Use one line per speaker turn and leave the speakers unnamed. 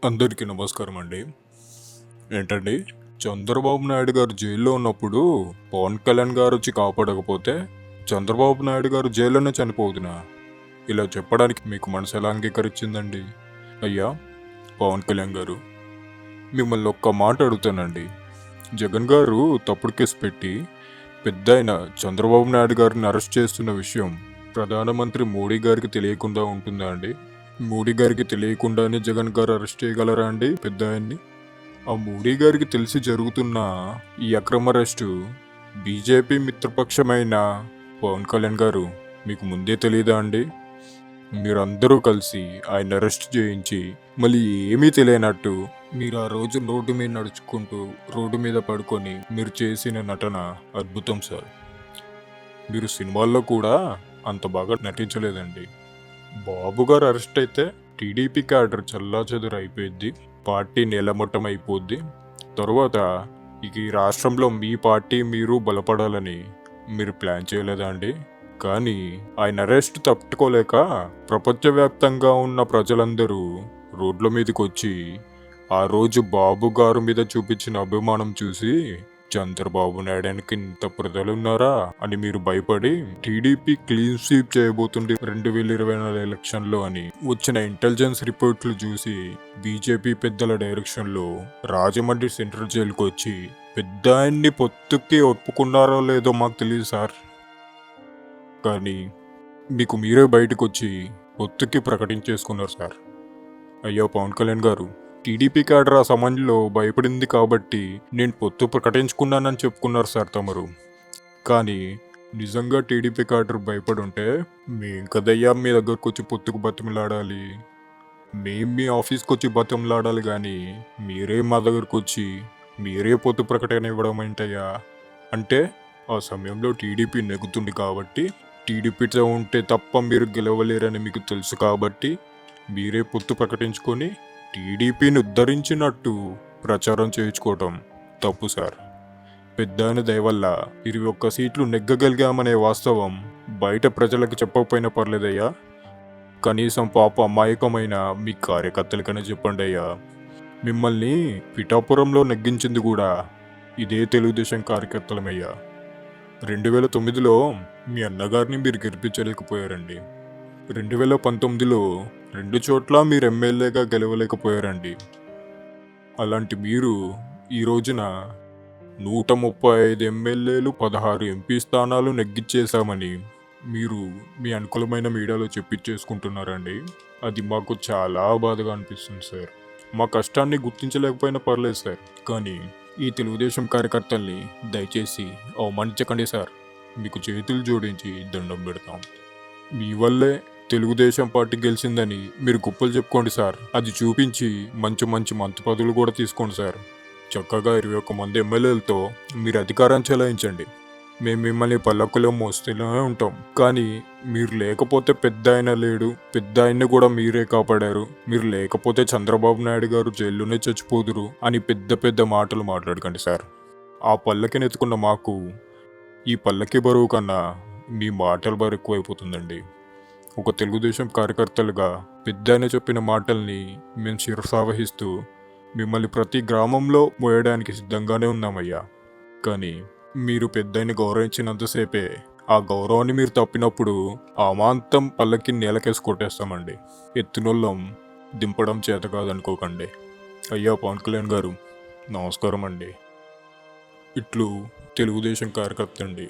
అందరికీ నమస్కారం అండి. ఏంటండి, చంద్రబాబు నాయుడు గారు జైల్లో ఉన్నప్పుడు పవన్ కళ్యాణ్ గారు వచ్చి కాపాడకపోతే చంద్రబాబు నాయుడు గారు జైల్లోనే చనిపోతున్నా ఇలా చెప్పడానికి మీకు మనసు ఎలా అంగీకరించిందండి? అయ్యా పవన్ కళ్యాణ్ గారు, మిమ్మల్ని ఒక్క మాట అడుగుతానండి. జగన్ గారు తప్పుడు కేసు పెట్టి పెద్ద అయిన చంద్రబాబు నాయుడు గారిని అరెస్ట్ చేస్తున్న విషయం ప్రధానమంత్రి మోడీ గారికి తెలియకుండా ఉంటుందా అండి? మోడీ గారికి తెలియకుండానే జగన్ గారు అరెస్ట్ చేయగలరా అండి పెద్ద ఆయన్ని? ఆ మోడీ గారికి తెలిసి జరుగుతున్న ఈ అక్రమ అరెస్టు బీజేపీ మిత్రపక్షమైన పవన్ కళ్యాణ్ గారు మీకు ముందే తెలియదా అండి? మీరందరూ కలిసి ఆయన అరెస్ట్ చేయించి మళ్ళీ ఏమీ తెలియనట్టు మీరు ఆ రోజు రోడ్డు మీద నడుచుకుంటూ రోడ్డు మీద పడుకొని మీరు చేసిన నటన అద్భుతం సార్. మీరు సినిమాల్లో కూడా అంత బాగా నటించలేదండి. బాబు గారు అరెస్ట్ అయితే టీడీపీ క్యాడర్ చల్లాచెదురు అయిపోయింది, పార్టీ నేలమట్టం అయిపోద్ది. తరువాత ఇక ఈ రాష్ట్రంలో మీ పార్టీ మీరు బలపడాలని మీరు ప్లాన్ చేయలేదా అండి? కానీ ఆయన అరెస్ట్ తట్టుకోలేక ప్రపంచవ్యాప్తంగా ఉన్న ప్రజలందరూ రోడ్ల మీదకి వచ్చి ఆ రోజు బాబు గారు మీద చూపించిన అభిమానం చూసి చంద్రబాబు నాయుడానికి ఇంత ప్రజలున్నారా అని మీరు భయపడి టీడీపీ క్లీన్ స్వీప్ చేయబోతుంది 2024 ఎలక్షన్లో అని వచ్చిన ఇంటెలిజెన్స్ రిపోర్ట్లు చూసి బీజేపీ పెద్దల డైరెక్షన్లో రాజమండ్రి సెంట్రల్ జైలుకు వచ్చి పెద్ద ఆయన్ని పొత్తుకి ఒప్పుకున్నారో లేదో మాకు తెలియదు సార్. కానీ మీకు మీరే బయటకు వచ్చి పొత్తుకి ప్రకటించేసుకున్నారు సార్. అయ్యో పవన్ కళ్యాణ్ గారు, టీడీపీ క్యాడర్ ఆ సమయంలో భయపడింది కాబట్టి నేను పొత్తు ప్రకటించుకున్నానని చెప్పుకున్నారు సార్ తమరు. కానీ నిజంగా టీడీపీ క్యాడర్ భయపడి ఉంటే మేం కదయ్యా మీ దగ్గరకు వచ్చి పొత్తుకు బతిమలాడాలి, మేం మీ ఆఫీస్కి వచ్చి బతిమలాడాలి, కానీ మీరే మా దగ్గరకు వచ్చి మీరే పొత్తు ప్రకటన ఇవ్వడం ఏంటయ్యా అంటే ఆ సమయంలో టీడీపీ నెగ్గుతుంది కాబట్టి టీడీపీతో ఉంటే తప్ప మీరు గెలవలేరని మీకు తెలుసు కాబట్టి మీరే పొత్తు ప్రకటించుకొని టీడీపీని ఉద్ధరించినట్టు ప్రచారం చేయించుకోవటం తప్పు సార్. పెద్దాయన దయ వల్ల 21 సీట్లు నెగ్గగలిగామనే వాస్తవం బయట ప్రజలకు చెప్పకపోయినా పర్లేదయ్యా. కనీసం పాప అమాయకమైన మీ కార్యకర్తలకనే చెప్పండి అయ్యా. మిమ్మల్ని పిఠాపురంలో నెగ్గించింది కూడా ఇదే తెలుగుదేశం కార్యకర్తలమయ్యా. 2009లో మీ అన్నగారిని మీరు గెలిపించలేకపోయారండి. 2019లో 2 చోట్ల మీరు ఎమ్మెల్యేగా గెలవలేకపోయారండి. అలాంటి మీరు ఈ రోజున 135 ఎమ్మెల్యేలు 16 ఎంపీ స్థానాలు నెగ్గిచ్చేశామని మీరు మీ అనుకూలమైన మీడియాలో చెప్పించేసుకుంటున్నారండి. అది మాకు చాలా బాధగా అనిపిస్తుంది సార్. మా కష్టాన్ని గుర్తించలేకపోయినా పర్లేదు సార్, కానీ ఈ తెలుగుదేశం కార్యకర్తల్ని దయచేసి అవమానించకండి సార్. మీకు చేతులు జోడించి దండం పెడతాం. మీ వల్లే తెలుగుదేశం పార్టీ గెలిచిందని మీరు గొప్పలు చెప్పుకోండి సార్. అది చూపించి మంచి మంచి మంత్రి పదవులు కూడా తీసుకోండి సార్. చక్కగా 21 మంది ఎమ్మెల్యేలతో మీరు అధికారం చెలాయించండి. మేము మిమ్మల్ని పల్లకులో మోస్తూనే ఉంటాం. కానీ మీరు లేకపోతే పెద్ద ఆయన లేడు, పెద్ద ఆయన్ని కూడా మీరే కాపాడారు, మీరు లేకపోతే చంద్రబాబు నాయుడు గారు జైల్లోనే చచ్చిపోదురు అని పెద్ద పెద్ద మాటలు మాట్లాడకండి సార్. ఆ పల్లకిని ఎత్తుకున్న మాకు ఈ పల్లకి బరువు కన్నా మీ మాటల బరువు ఎక్కువైపోతుందండి. ఒక తెలుగుదేశం కార్యకర్తలుగా పెద్ద ఆయన చెప్పిన మాటల్ని మేము శిరసావహిస్తూ మిమ్మల్ని ప్రతి గ్రామంలో మోయడానికి సిద్ధంగానే ఉన్నామయ్యా. కానీ మీరు పెద్దయిని గౌరవించినంతసేపే ఆ గౌరవాన్ని మీరు తప్పినప్పుడు అమాంతం పల్లకి నేలకేసి కొట్టేస్తామండి. ఎత్తునోళ్ళం దింపడం చేత కాదనుకోకండి. అయ్యా పవన్ కళ్యాణ్ గారు, నమస్కారం అండి. ఇట్లు తెలుగుదేశం కార్యకర్త అండి.